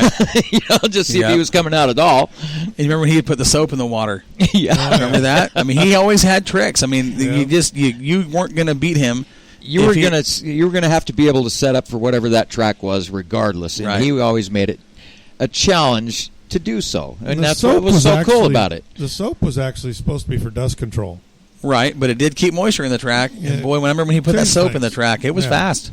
Right. Just see if he was coming out at all. And you remember when he put the soap in the water? Yeah. Remember that? I mean, he always had tricks. I mean, you weren't going to beat him. You were gonna have to be able to set up for whatever that track was, regardless. And he always made it a challenge to do so, and that's what was so cool about it. The soap was actually supposed to be for dust control, right? But it did keep moisture in the track. Yeah. And boy, remember when he put that soap in the track? It was fast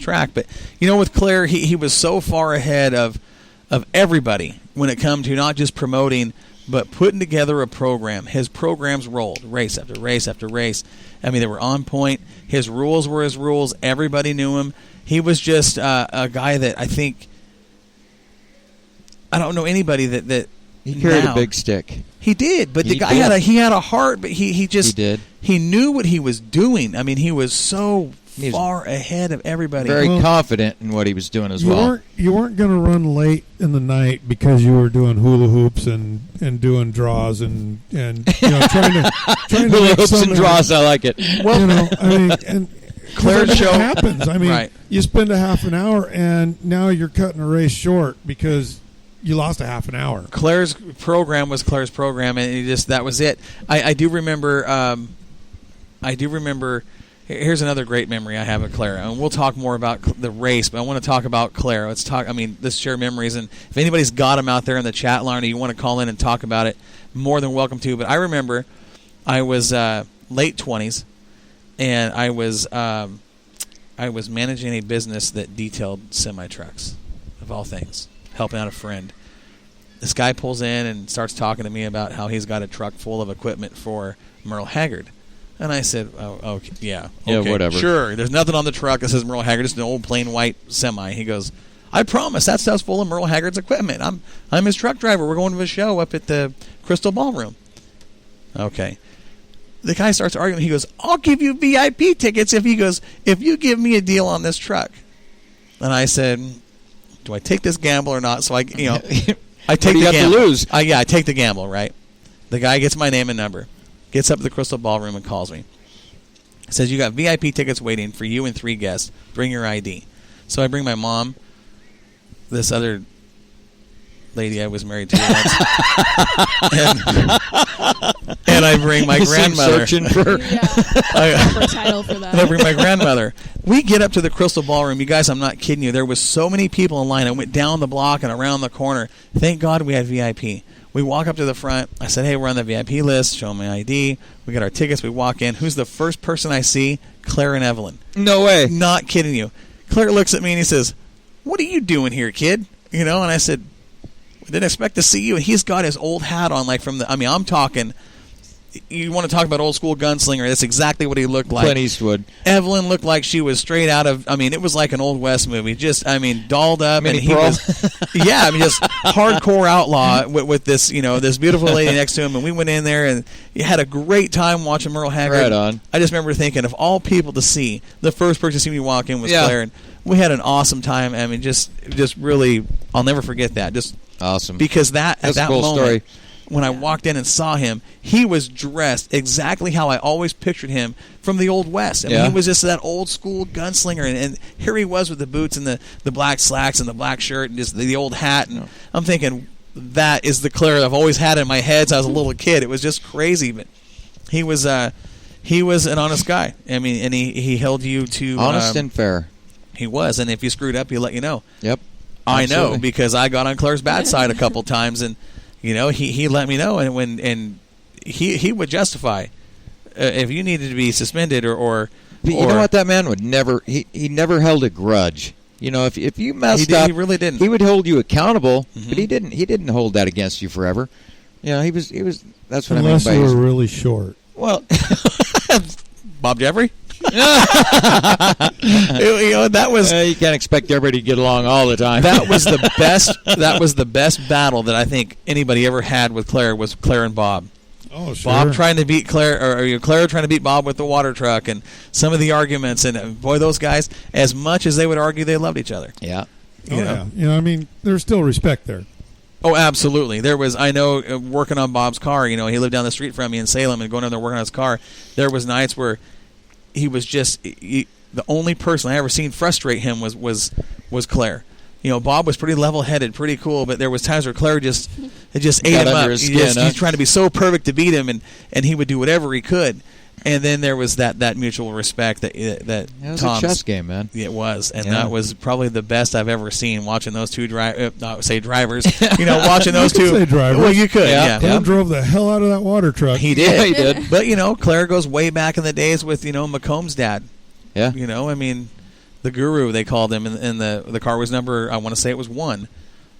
track. But with Claire, he was so far ahead of everybody when it come to not just promoting, but putting together a program. His programs rolled race after race after race. I mean, they were on point. His rules were his rules. Everybody knew him. He was just a guy that I think, I don't know anybody that he carried a big stick. He did, but the guy had a heart, but he knew what he was doing. I mean, he was so far ahead of everybody. Very confident in what he was doing as well. You weren't going to run late in the night because you were doing hula hoops and doing draws and trying to hula hoops and draws. I like it. Well, I mean, and Claire's show happens. I mean, you spend a half an hour and now you're cutting a race short because you lost a half an hour. Claire's program was Claire's program, and that was it. I do remember. Here's another great memory I have of Claire, and we'll talk more about the race, but I want to talk about Claire. Let's share memories, and if anybody's got them out there in the chat line or you want to call in and talk about it, more than welcome to. But I remember I was late 20s, and I was managing a business that detailed semi-trucks, of all things, helping out a friend. This guy pulls in and starts talking to me about how he's got a truck full of equipment for Merle Haggard. And I said, "Oh, okay, yeah, whatever. Sure, there's nothing on the truck that says Merle Haggard. It's an old plain white semi." He goes, "I promise that stuff's full of Merle Haggard's equipment. I'm his truck driver. We're going to a show up at the Crystal Ballroom." Okay. The guy starts arguing. He goes, "I'll give you VIP tickets if you give me a deal on this truck." And I said, "Do I take this gamble or not?" So I take the gamble. To lose. I take the gamble. Right. The guy gets my name and number. Gets up to the Crystal Ballroom and calls me. Says, "You got VIP tickets waiting for you and 3 guests. Bring your ID." So I bring my mom, this other lady I was married to once, and I bring my grandmother. Searching for proper title for that. And I bring my grandmother. We get up to the Crystal Ballroom. You guys, I'm not kidding you. There was so many people in line. I went down the block and around the corner. Thank God we had VIP. We walk up to the front. I said, "Hey, we're on the VIP list. Show my ID." We get our tickets. We walk in. Who's the first person I see? Claire and Evelyn. No way. Not kidding you. Claire looks at me and he says, "What are you doing here, kid?" And I said, "I didn't expect to see you." And he's got his old hat on, like I'm talking, you want to talk about old school gunslinger. That's exactly what he looked like. Clint Eastwood. Evelyn looked like she was straight out of, it was like an Old West movie. Just, dolled up. Mini and he was, just hardcore outlaw with this, this beautiful lady next to him. And we went in there and had a great time watching Merle Haggard. Right on. I just remember thinking, of all people to see, the first person to see me walk in was Claire. And we had an awesome time. Just really, I'll never forget that. Just awesome. Because at that cool moment, story. When I walked in and saw him, he was dressed exactly how I always pictured him from the Old West. He was just that old school gunslinger, and here he was with the boots and the black slacks and the black shirt and just the old hat. And I'm thinking, that is the Claire I've always had in my head since I was a little kid. It was just crazy, but he was an honest guy. And he held you to honest and fair. He was, and if you screwed up, he'd let you know. Yep, I absolutely. know because I got on Claire's bad side a couple times, and he let me know, and he would justify if you needed to be suspended or you know what, that man would never he never held a grudge. If you messed up, he really didn't. He would hold you accountable, but he didn't hold that against you forever. He was that's what unless I mean by you were really short. Well, Bob Jeffrey. That was you can't expect everybody to get along all the time. That was the best. That was the best battle that I think anybody ever had with Claire. Was Claire and Bob. Oh, sure. Bob trying to beat Claire, or Claire trying to beat Bob with the water truck, and some of the arguments. And boy, those guys, as much as they would argue, they loved each other. Yeah. Yeah. There's still respect there. Oh, absolutely. There was, I know, working on Bob's car. He lived down the street from me in Salem, and going down there working on his car. There was nights where he was just the only person I ever seen frustrate him was Claire. Bob was pretty level-headed, pretty cool, but there was times where Claire just ate him under up. his skin, He's trying to be so perfect to beat him, and he would do whatever he could. And then there was that mutual respect that It was Tom's, a chess game, man. It was, and that was probably the best I've ever seen. Watching those two drivers, watching those two. Say drivers. Well, you could, yeah. Tom drove the hell out of that water truck. He did, Yeah, he did. But Claire goes way back in the days with McComb's dad. Yeah. The guru, they called him, and the car was number, I want to say it was 1.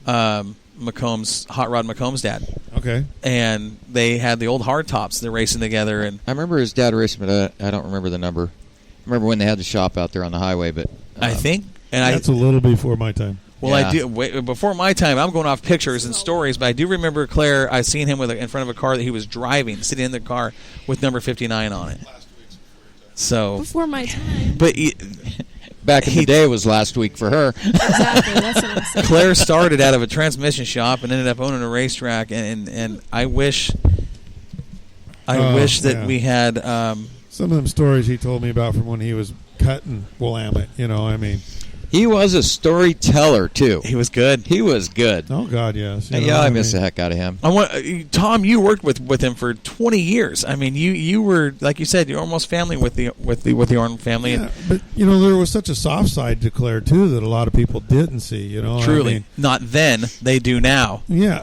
Hot Rod McComb's dad. Okay. And they had the old hard tops. They're racing together, and I remember his dad racing, but I don't remember the number. I remember when they had the shop out there on the highway, but I think, that's a little before my time. Well, I do. Before my time, I'm going off pictures and stories, but I do remember Claire. I seen him in front of a car that he was driving, sitting in the car with number 59 on it. So before my time. But back in the day was last week for her. Exactly, that's what I'm saying. Claire started out of a transmission shop and ended up owning a racetrack, and I wish that we had some of them stories he told me about from when he was cutting Willamette. He was a storyteller too. He was good. He was good. Oh God, yes. I miss the heck out of him. Tom, you worked with him for 20 years. I mean, you were, like you said, you're almost family with the Orton family. Yeah, but there was such a soft side to Claire too that a lot of people didn't see. Truly, not then. They do now. Yeah,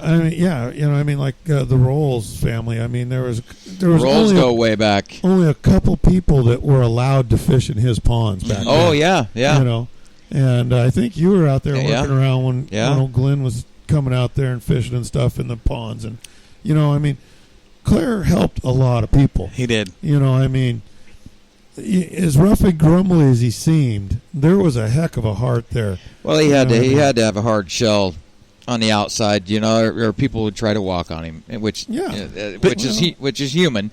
like the Rolls family. there was Rolls go way back. Only a couple people that were allowed to fish in his ponds back then. Oh yeah. And I think you were out there working around when old Glenn was coming out there and fishing and stuff in the ponds. And, Claire helped a lot of people. He did. As rough and grumbly as he seemed, there was a heck of a heart there. Well, he had to have a hard shell on the outside, or people would try to walk on him, which is human,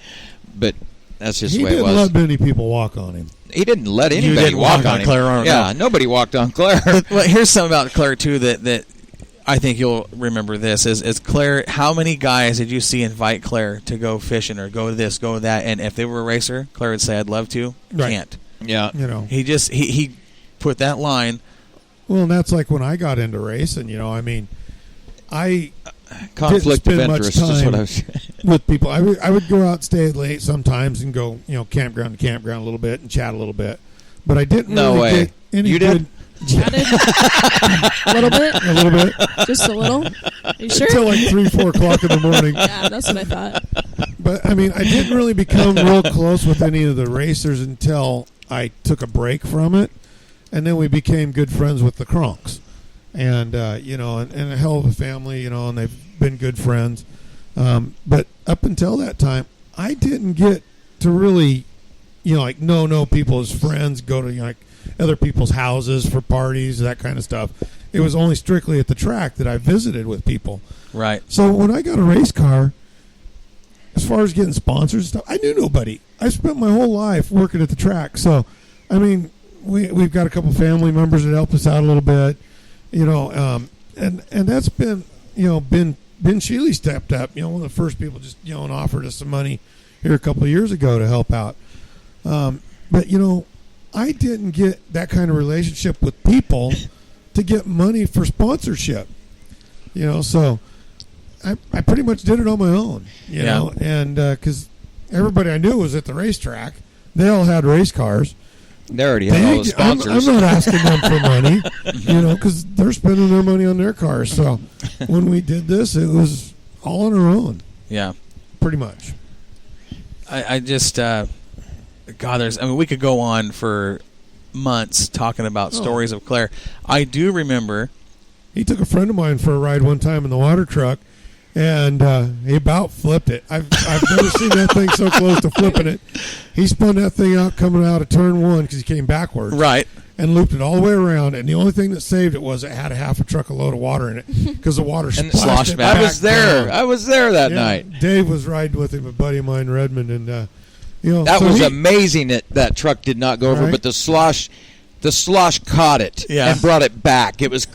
but that's just the way it was. He didn't let many people walk on him. He didn't let anybody walk on him. Claire Arnold. Yeah, nobody walked on Claire. Well, here's something about Claire too that I think you'll remember. This is Claire. How many guys did you see invite Claire to go fishing or go to this, go to that? And if they were a racer, Claire would say, "I'd love to." Right. Can't. Yeah. He put that line. Well, and that's like when I got into racing. I conflict of interest is what I was with people. I would go out, stay late sometimes, and go campground to campground a little bit and chat a little bit. But I didn't get any you good. Chatted a little bit, just a little. Are you sure? Until like 3-4 o'clock in the morning. Yeah, that's what I thought. But I didn't really become real close with any of the racers until I took a break from it, and then we became good friends with the Kronks. And and a hell of a family, and they've been good friends. But up until that time, I didn't get to really, know people as friends, go to other people's houses for parties, that kind of stuff. It was only strictly at the track that I visited with people. Right. So when I got a race car, as far as getting sponsors and stuff, I knew nobody. I spent my whole life working at the track. So, we've got a couple family members that helped us out a little bit. And that's been, Ben Shealy stepped up, one of the first people just, and offered us some money here a couple of years ago to help out. But, I didn't get that kind of relationship with people to get money for sponsorship, so I pretty much did it on my own, you know, and because everybody I knew was at the racetrack. They all had race cars. They already had all the sponsors. I'm not asking them for money, because they're spending their money on their cars. So when we did this, it was all on our own. Yeah. Pretty much. I just, we could go on for months talking about stories of Claire. I do remember. He took a friend of mine for a ride one time in the water truck, and he about flipped it. I've never seen that thing so close to flipping it. He spun that thing out coming out of turn one because he came backwards. Right. And looped it all the way around, and the only thing that saved it was it had a half a truck of load of water in it because the water splashed it back. I was there. Down. I was there that night. Dave was riding with him, a buddy of mine, Redmond, and that was amazing that truck did not go over, but the slosh caught it and brought it back. It was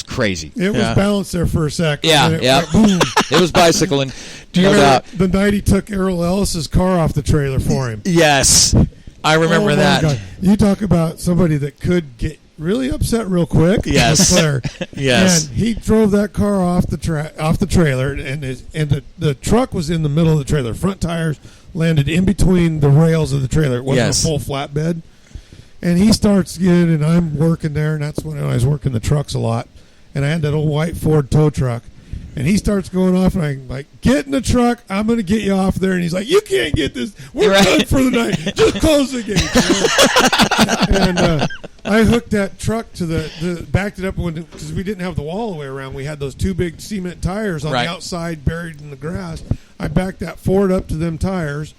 crazy. It was balanced there for a second. It was bicycling. Do you remember the night he took Errol Ellis's car off the trailer for him? Yes, I remember that. God. You talk about somebody that could really upset real quick. Yes. Claire. Yes. And he drove that car off the trailer, and the truck was in the middle of the trailer. Front tires landed in between the rails of the trailer. It wasn't a full flatbed. And he starts getting, and I'm working there, and that's when I was working the trucks a lot. And I had that old white Ford tow truck. And he starts going off, and I'm like, get in the truck. I'm going to get you off there. And he's like, you can't get this. We're done for the night. Just close the gate. And I hooked that truck to backed it up because we didn't have the wall all the way around. We had those two big cement tires on the outside buried in the grass. I backed that Ford up to them tires,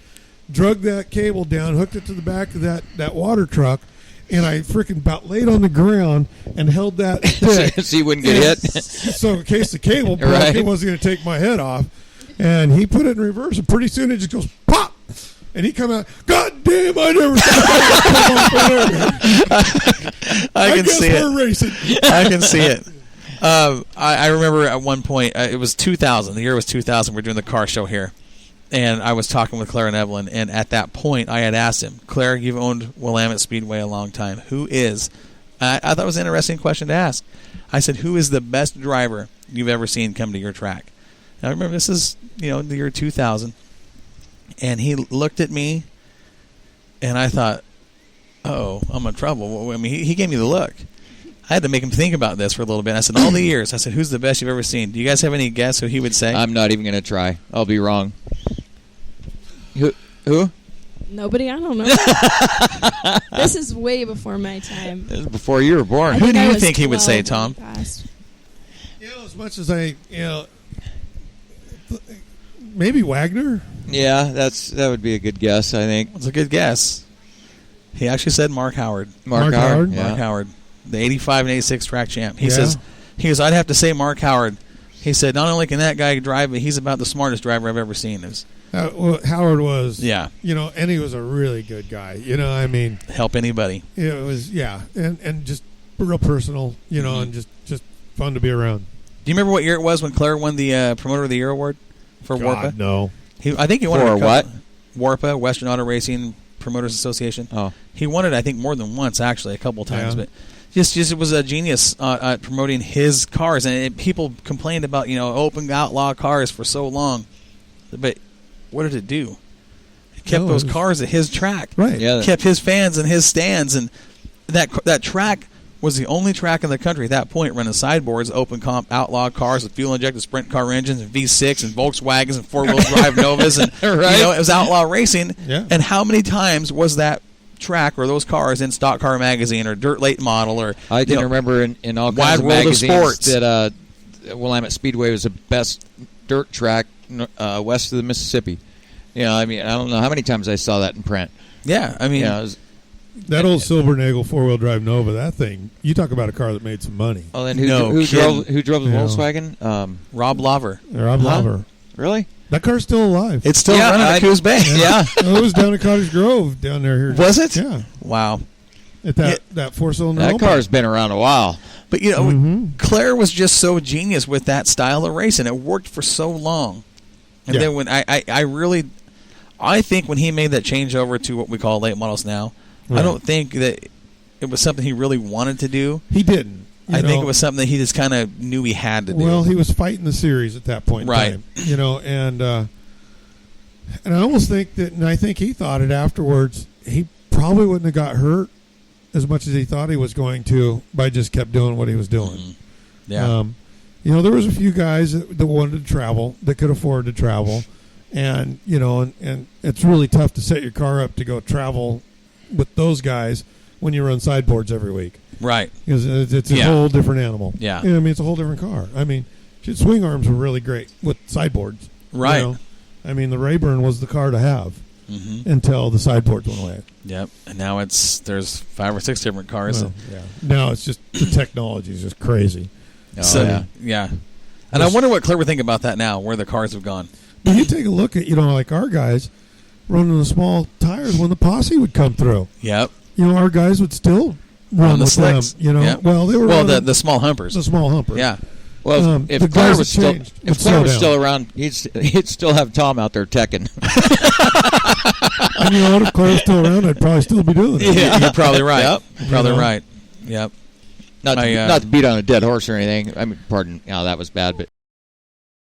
drug that cable down, hooked it to the back of that water truck, and I freaking about laid on the ground and held that stick. So you wouldn't get hit? So in case the cable broke, it wasn't going to take my head off. And he put it in reverse, and pretty soon it just goes pop. And he come out, God damn, I never thought I can see it. We're racing. I can see it. I remember at one point, it was 2000. The year was 2000. We're doing the car show here. And I was talking with Claire and Evelyn, and at that point, I had asked him, Claire, you've owned Willamette Speedway a long time. Who is? I thought it was an interesting question to ask. I said, who is the best driver you've ever seen come to your track? Now, remember, this is, the year 2000. And he looked at me, and I thought, oh, I'm in trouble. I mean, he gave me the look. I had to make him think about this for a little bit. I said, all the years. I said, who's the best you've ever seen? Do you guys have any guess who he would say? I'm not even going to try. I'll be wrong. Who? Nobody. I don't know. This is way before my time. This is before you were born. Who do you think he would say, Tom? As much as maybe Wagner. Yeah, that would be a good guess, I think. It's a good guess. He actually said Mark Howard. Mark Howard? Yeah. Mark Howard, the 85 and 86 track champ. He says, I'd have to say Mark Howard. He said, not only can that guy drive, but he's about the smartest driver I've ever seen. Howard was, and he was a really good guy. Help anybody. It was, and just real personal, and just fun to be around. Do you remember what year it was when Claire won the Promoter of the Year award for Warpa? No. I think he won it for what? Warpa, Western Auto Racing Promoters Association. Oh, he won it, I think, more than once, actually, a couple times. But just it was a genius at promoting his cars, and people complained about open outlaw cars for so long, but what did it do? It kept those cars at his track, right? Yeah, kept his fans in his stands, and that track was the only track in the country at that point running sideboards, open comp outlaw cars with fuel-injected sprint car engines and V6 and Volkswagens and four-wheel drive Novas, and it was outlaw racing. Yeah. And how many times was that track or those cars in Stock Car Magazine or Dirt Late Model or I can remember in all kinds of magazines that Willamette Speedway was the best dirt track west of the Mississippi. I don't know how many times I saw that in print. Yeah, that old Silbernagel four-wheel drive Nova, that thing, you talk about a car that made some money. Oh, then who drove the Volkswagen? Rob Lover. Rob Lover. Really? That car's still alive. It's still running at Coos Bay. Yeah. It was down at Cottage Grove down there. Was it? Yeah. Wow. At that four-cylinder. That car's been around a while. But, Claire was just so genius with that style of racing. It worked for so long. And then when I think when he made that change over to what we call late models now, I don't think that it was something he really wanted to do. He didn't. I think it was something that he just kind of knew he had to do. Well, he was fighting the series at that point in time. And I almost think that, and I think he thought it afterwards, he probably wouldn't have got hurt as much as he thought he was going to by just kept doing what he was doing. Mm-hmm. Yeah. There was a few guys that wanted to travel, that could afford to travel. And, and it's really tough to set your car up to go travel with those guys when you run sideboards every week. Right. Because it's a whole different animal. Yeah. It's a whole different car. Swing arms were really great with sideboards. Right. The Rayburn was the car to have until the sideboards went away. Yep. And now there's 5 or 6 different cars. Well, now it's just, the technology is just crazy. Yeah. And I wonder what Claire would think about that now, where the cars have gone. But you take a look at, like our guys running the small tires when the posse would come through. Yep. Our guys would still run the with slicks. them. Yep. Well, they were the small humpers. The small humpers. Yeah. Well, if Claire was still around, he'd still have Tom out there teching. And if Claire was still around, I'd probably still be doing it. Yeah, you're probably right. Yep. Probably right. Yep. Not to beat on a dead horse or anything. I mean, pardon, that was bad, but